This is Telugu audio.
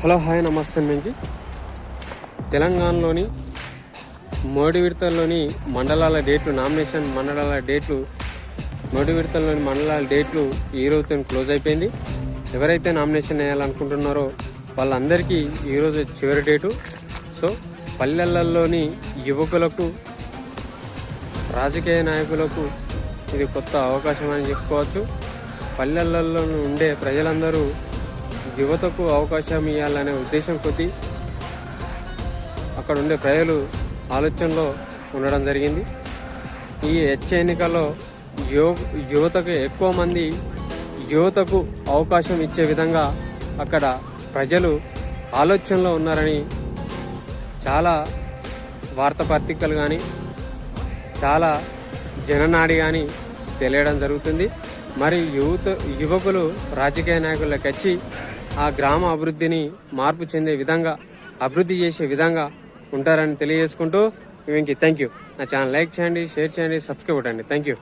హలో హాయ్ నమస్తే నుంచి తెలంగాణలోని మోడీ విడతల్లోని మండలాల డేట్లు నామినేషన్ మండలాల డేట్లు మోడీ విడతల్లోని మండలాల డేట్లు ఈ రోజుతో క్లోజ్ అయిపోయింది. ఎవరైతే నామినేషన్ వేయాలనుకుంటున్నారో వాళ్ళందరికీ ఈరోజు చివరి డేటు. సో పల్లెలలోని యువకులకు రాజకీయ నాయకులకు ఇది కొత్త అవకాశం అని చెప్పుకోవచ్చు. పల్లెలలో ఉండే ప్రజలందరూ యువతకు అవకాశం ఇవ్వాలనే ఉద్దేశం కొద్దీ అక్కడ ఉండే ప్రజలు ఆలోచనలో ఉండడం జరిగింది. ఈ ఎన్నికల్లో యువతకు ఎక్కువ మంది యువతకు అవకాశం ఇచ్చే విధంగా అక్కడ ప్రజలు ఆలోచనలో ఉన్నారని చాలా వార్తాపత్రికలు కానీ చాలా జననాడి కానీ తెలియడం జరుగుతుంది. మరి యువకులు రాజకీయ నాయకులకు వచ్చి ఆ గ్రామ అభివృద్ధిని మార్పు చెందే విధంగా అభివృద్ధి చేసే విధంగా ఉంటారని తెలియజేసుకుంటూ థ్యాంక్ యూ. నా ఛానల్ లైక్ చేయండి, షేర్ చేయండి, సబ్స్క్రైబ్ చేయండి. Thank you.